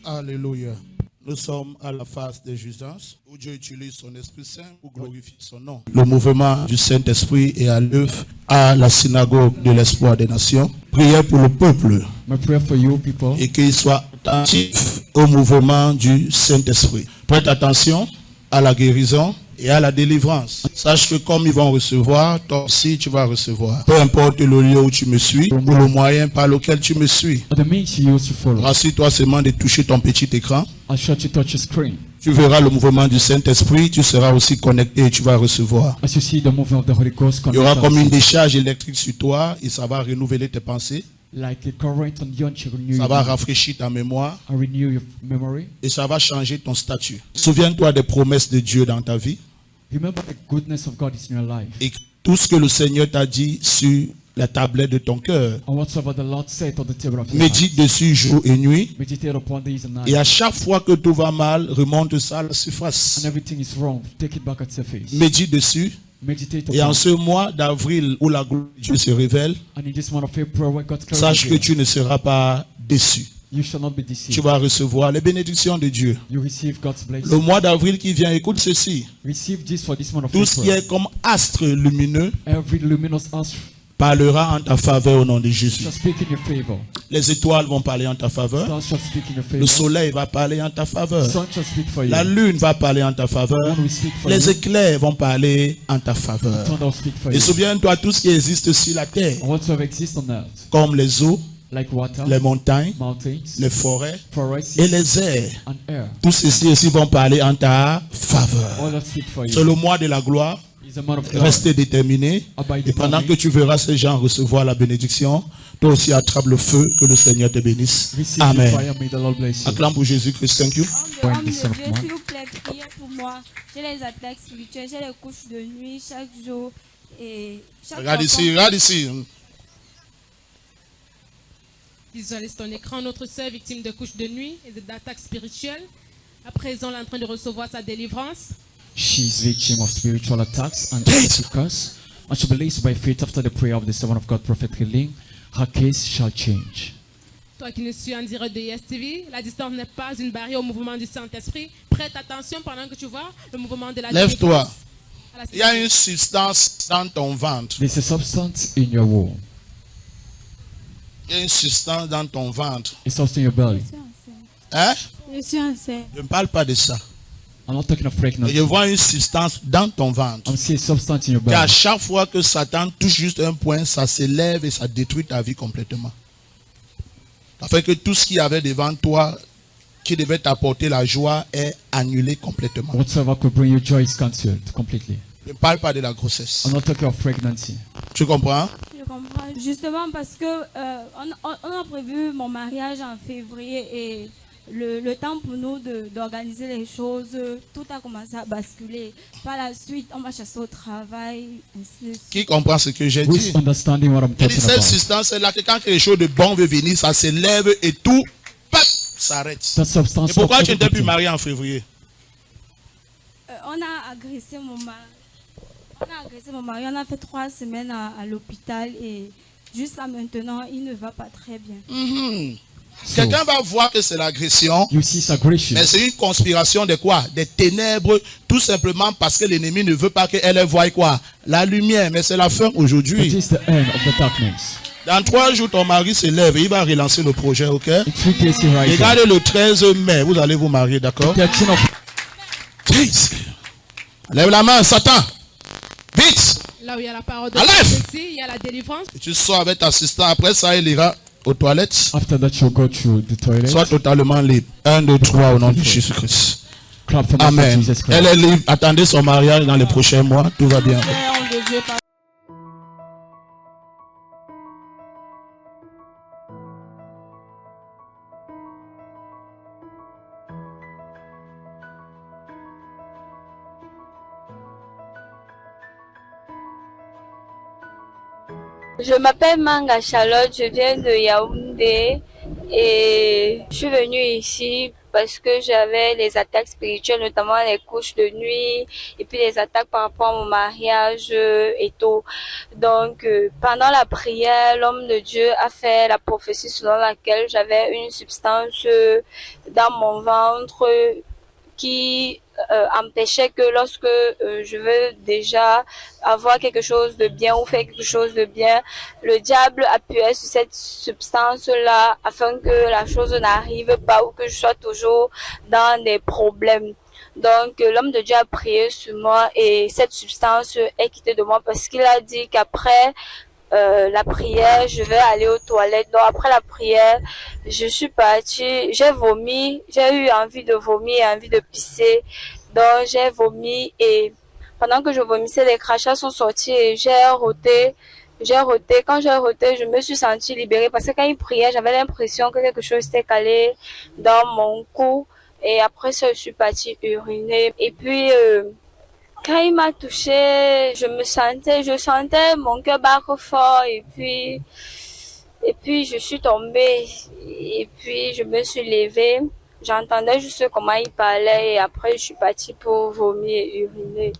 Alléluia. Nous sommes à la phase des jugeances où Dieu utilise son Esprit Saint pour glorifier son nom. Le mouvement du Saint-Esprit est à l'œuvre à la synagogue de l'espoir des nations. Priez pour le peuple My prayer for you people, et qu'il soit attentif au mouvement du Saint-Esprit. Prête attention à la guérison et à la délivrance. Sache que comme ils vont recevoir, toi aussi tu vas recevoir. Peu importe le lieu où tu me suis ou le moyen par lequel tu me suis. the means you use to follow. Rassure-toi seulement de toucher ton petit écran. I'll show you touch your screen. Tu verras le mouvement du Saint-Esprit, tu seras aussi connecté et tu vas recevoir. As you see the movement of the Holy Ghost, Il y aura comme une décharge électrique sur toi et ça va renouveler tes pensées. like a current on you to renew Ça your va mind, rafraîchir ta mémoire and renew your memory. et ça va changer ton statut. Souviens-toi des promesses de Dieu dans ta vie Remember the goodness of God is in your life. et tout ce que le Seigneur t'a dit sur la tablette de ton cœur. And whatsoever the Lord said on the table of your Médite heart, dessus jour et nuit. meditate upon these and Et à night. chaque fois que tout va mal, remonte ça à la And surface. everything is wrong, take it back at the face. Médite dessus. Meditate Et en upon. ce mois d'avril où la gloire de Dieu se révèle, And in this month of April, when God's glory sache que reveals, tu ne seras pas déçu. you shall not be Tu deceived. vas recevoir les bénédictions de Dieu. You receive God's Le blessing. mois d'avril qui vient, écoute ceci. Receive this for this month of Tout ce qui April. est comme astre lumineux Every luminous answer parlera en ta faveur au nom de Jésus. shall speak in your favor. Les étoiles vont parler en ta faveur. Stars shall speak in your Le favor. soleil va parler en ta faveur. Sun shall speak for you. La lune va parler en ta faveur. Moon will speak for Les you. éclairs vont parler en ta faveur. Thunder will speak for Et you. souviens-toi, tout ce qui existe sur la terre, And whatsoever exists on earth, comme les eaux, like water, les montagnes, mountains, les forêts forests, et les airs, and air, tous ceci aussi vont parler en ta faveur. all that speak for C'est you. le mois de la gloire. Is a man of God. Restez déterminés. Abide Et pendant upon que me. tu verras ces gens recevoir la bénédiction, toi aussi attrape le feu, que le Seigneur te bénisse. Receive the Amen. fire, may the Lord bless you. Acclame pour Jésus-Christ. Thank you. Homme Homme de de Son of Dieu, Man. s'il vous plaît, priez pour moi. J'ai les attaques spirituelles, j'ai les couches de nuit chaque jour. Et chaque Regarde fois ici, regarde ici. Visualise ton écran, notre sœur victime de couches de nuit et d'attaques spirituelles. À présent, elle est en train de recevoir sa délivrance. She is victim of spiritual attacks and curse, and she believes by faith after the prayer of the servant of God, Prophet Healing, her case shall change. Toi qui nous suis en direct de YesTV, la distance n'est pas une barrière au mouvement du Saint-Esprit. Prête attention pendant que tu vois le mouvement de la Lève-toi. délivrance. À la Il y a une substance dans ton ventre. There's a substance in your womb. Il y a une substance dans ton ventre. It's also in your belly. je suis enceinte. Hein? Je suis enceinte. Je ne parle pas de ça. I'm not talking of Et pregnancy. je vois une substance dans ton ventre. I'm seeing substance in your Et à belly. chaque fois que Satan touche juste un point, ça s'élève et ça détruit ta vie complètement. Ça fait que tout ce qu'il y avait devant toi, qui devait t'apporter la joie, est annulé complètement. Whatsoever could bring you joy is cancelled completely. Je ne parle pas de la grossesse. I'm not talking of pregnancy. Tu comprends? Je comprends. Justement parce que on a prévu mon mariage en février et le temps pour nous d'organiser les choses, tout a commencé à basculer. Par la suite, on va chasser au travail. Ainsi de suite. Qui comprend ce que j'ai Who dit? is understanding what I'm Je dis, talking cette about? substance est là que quand quelque chose de bon veut venir, ça s'élève et tout paf, s'arrête. That substance. Et pourquoi of tu n'étais plus everything. marié en février? On a agressé mon mari. On a fait 3 semaines à l'hôpital et jusqu'à maintenant, il ne va pas très bien. So, Quelqu'un va voir que c'est l'agression, you see, it's aggression. mais c'est une conspiration de quoi? Des ténèbres, tout simplement parce que l'ennemi ne veut pas qu'elle voie quoi? La lumière, mais c'est la fin It aujourd'hui. is the end of the darkness. Dans 3 jours, ton mari se lève et il va relancer le projet, ok? In 3 days he rises up. Regardez le 13 mai, vous allez vous marier, d'accord? 13 of Jeez. Lève la main, Satan. Vite. Là où il y a la parole de Allez! prophétie, il y a la délivrance. Et tu sors avec ta assistant. Après ça, il ira aux toilettes. after that you'll go through the toilet. Sois totalement libre. 1, 2, 3 au nom de Jésus-Christ. Clap for me, Amen. Jesus Christ. Elle est libre. Attendez son mariage dans les prochains mois. Tout va bien. Père, homme de Dieu, par- Je m'appelle Manga Charlotte, je viens de Yaoundé Et je suis venue ici parce que j'avais les attaques spirituelles, notamment les couches de nuit, et puis les attaques par rapport à mon mariage et tout. Donc, pendant la prière, l'homme de Dieu a fait la prophétie selon laquelle j'avais une substance dans mon ventre qui empêchait que lorsque je veux déjà avoir quelque chose de bien ou faire quelque chose de bien, le diable appuyait sur cette substance-là afin que la chose n'arrive pas ou que je sois toujours dans des problèmes. Donc, l'homme de Dieu a prié sur moi et cette substance est quittée de moi parce qu'il a dit qu'après la prière, je vais aller aux toilettes. Donc après la prière, je suis partie, j'ai vomi, j'ai eu envie de vomir et envie de pisser. Donc j'ai vomi et pendant que je vomissais, les crachats sont sortis et j'ai roté. Quand j'ai roté, je me suis sentie libérée parce que quand il priait, j'avais l'impression que quelque chose s'était calé dans mon cou. Et après ça, je suis partie uriner. Et puis, quand il m'a touchée, je sentais mon cœur battre fort et puis je suis tombée et puis je me suis levée. J'entendais juste comment il parlait et après je suis partie pour vomir et uriner.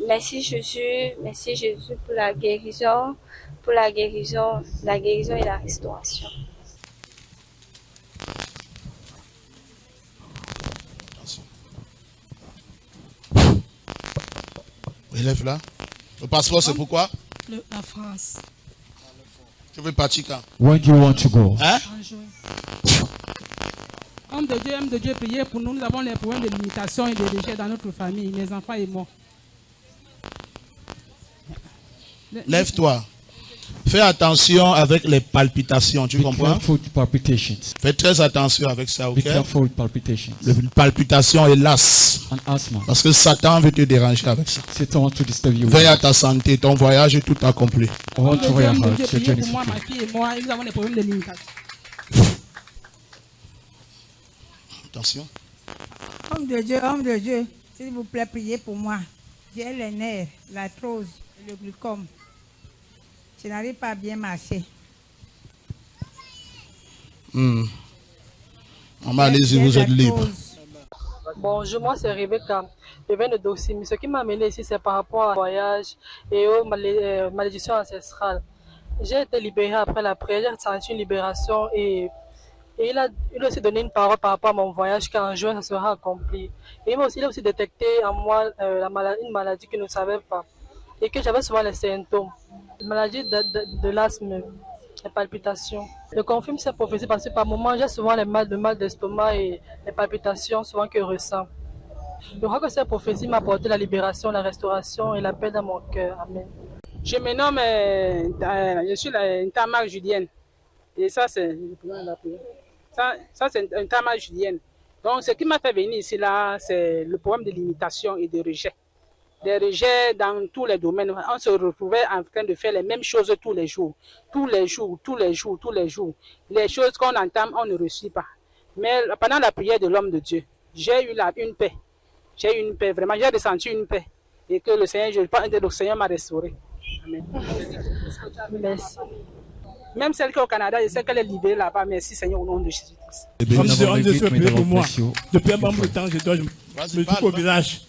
Merci Jésus pour la guérison et la restauration. Élève là. Le passeport, c'est pourquoi? La France. Tu veux partir quand? When do you want to go? Hein? En juin. Homme de Dieu, priez pour nous. Nous avons les problèmes de limitation et de rejet dans notre famille, mes enfants et moi. Lève-toi. Fais attention avec les palpitations, tu Be comprends? careful with palpitations. Fais très attention avec ça, Be ok? careful with palpitations. Les palpitations et l'as. And asthma. Parce que Satan veut te déranger avec ça. Satan wants to disturb you. Veille à ta santé, ton voyage est tout accompli. I want to wear Homme de heart. Dieu, Your priez journey pour is moi, ma fulfilled. fille et moi, et nous avons des problèmes de limitation. Attention. Homme de Dieu, s'il vous plaît, priez pour moi. J'ai les nerfs, l'arthrose et le glucome. Je n'arrive pas à bien marcher. Maman, allez-y, vous êtes libre. Bonjour, moi c'est Rebecca. Je viens de Doxim. Ce qui m'a amené ici, c'est par rapport au voyage et aux malédictions ancestrales. J'ai été libérée après la prière, j'ai senti une libération et il a aussi donné une parole par rapport à mon voyage qu'en juin, ça sera accompli. Et il a aussi détecté en moi une maladie que je ne savais pas et que j'avais souvent les symptômes. Une maladie de l'asthme, les palpitations. Je confirme cette prophétie parce que par moments, j'ai souvent le mal d'estomac et les palpitations souvent que je ressens. Je crois que cette prophétie m'a apporté la libération, la restauration et la paix dans mon cœur. Amen. Je me nomme, je suis une Tamar Julienne. Et ça, c'est une Tamar Julienne. Donc, ce qui m'a fait venir ici, là, c'est le problème de limitation et de rejet. Des rejets dans tous les domaines. On se retrouvait en train de faire les mêmes choses tous les jours. Les choses qu'on entame, on ne reçoit pas. Mais pendant la prière de l'homme de Dieu, j'ai eu une paix. J'ai eu une paix, vraiment. J'ai ressenti une paix. Et que le Seigneur m'a restauré. Amen. Merci. Même celle qui est au Canada, je sais qu'elle est libérée là-bas. Merci Seigneur au nom de Jésus. Homme de Dieu, priez pour moi. Depuis un bon temps, je me trouve au village.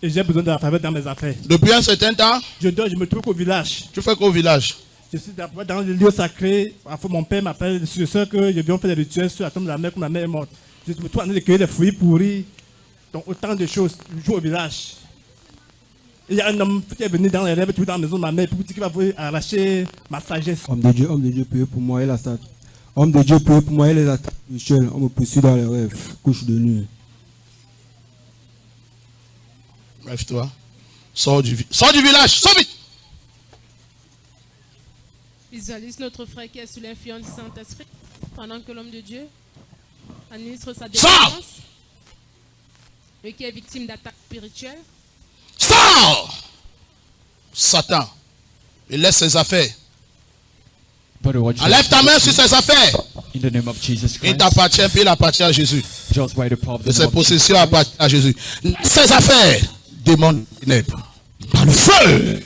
Et j'ai besoin de la faveur dans mes affaires. Depuis un certain temps, Je me trouve au village. tu fais qu'au village. Je suis d'abord dans le lieu sacré. Parfois, mon père m'appelle sur ce que je viens faire des rituels sur la tombe de la mère, comme ma mère est morte. Je me trouve en train de cueillir les fruits pourris. Donc, autant de choses. Je joue au village. Et il y a un homme qui est venu dans les rêves, tout dans la maison de ma mère, pour dire qu'il va vouloir arracher ma sagesse. Homme de Dieu, priez pour moi et la stat. Homme de Dieu, priez pour moi et les attaques spirituelles. On me poursuit dans les rêves, couche de nuit. Lève-toi. Sors du village. Sors vite. Visualise notre frère qui est sous l'influence du Saint-Esprit pendant que l'homme de Dieu administre sa Sors! délivrance. Et qui est victime d'attaques spirituelles. Sors! Satan. Il laisse ses affaires. Brother, what you Enlève ta main sur ses affaires. in the name of Jesus Il Christ. t'appartient, puis il appartient à Jésus. Just by the power of the Et ses name of Jesus possessions Christ. appartiennent à Jésus. Ses affaires, démons de ténèbres. Par le feu.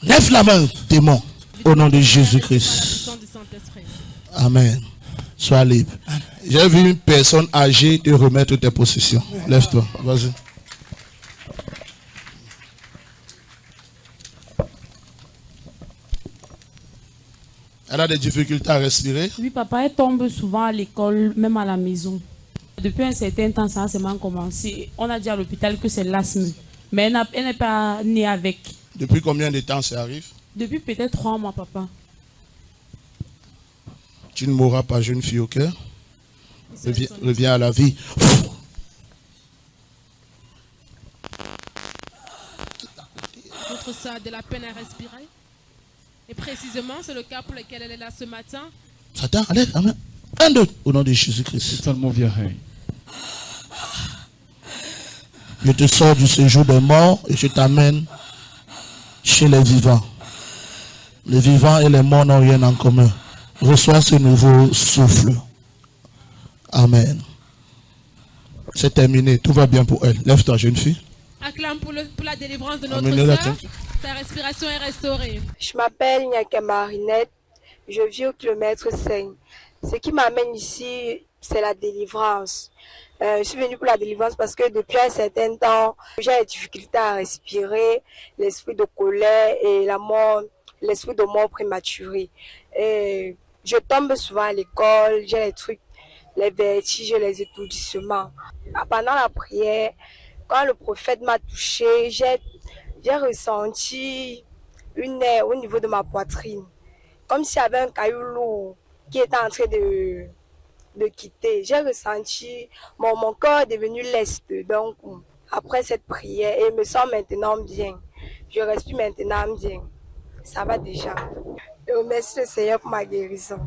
Lève la main, démon. Au nom de Par la Jésus-Christ. puissance du Saint-Esprit. Amen. Sois libre. J'ai vu une personne âgée te remettre tes possessions. Lève-toi. Vas-y. Elle a des difficultés à respirer. Oui, papa, elle tombe souvent à l'école, même à la maison. Depuis un certain temps, ça a seulement commencé. On a dit à l'hôpital que c'est l'asthme. Mais elle n'est pas née avec. Depuis combien de temps ça arrive? Depuis peut-être 3 mois, papa. Tu ne mourras pas, jeune fille, au cœur. Reviens à la vie. Votre soeur a de la peine à respirer. Et précisément, c'est le cas pour lequel elle est là ce matin. Satan, allez, amen. 1, 2, au nom de Jésus-Christ. Satan, move your hand. Je te sors du séjour des morts et je t'amène chez les vivants. Les vivants et les morts n'ont rien en commun. Reçois ce nouveau souffle. Amen. C'est terminé. Tout va bien pour elle. Lève-toi, jeune fille. Acclame pour la délivrance de notre Amenez-la, sœur. tiens. Sa respiration est restaurée. Je m'appelle Nyaka Marinette, je vis au kilomètre 5. Ce qui m'amène ici, c'est la délivrance. Je suis venue pour la délivrance parce que depuis un certain temps, j'ai des difficultés à respirer, l'esprit de colère et la mort, l'esprit de mort prématurée. Et je tombe souvent à l'école, j'ai les trucs, les vertiges, les étourdissements. Pendant la prière, quand le prophète m'a touchée, j'ai ressenti une aire au niveau de ma poitrine, comme s'il y avait un caillou lourd qui était en train de quitter. J'ai ressenti mon corps est devenu leste. Donc, après cette prière, et je me sens maintenant bien. Je respire maintenant bien. Ça va déjà. Je remercie le Seigneur pour ma guérison.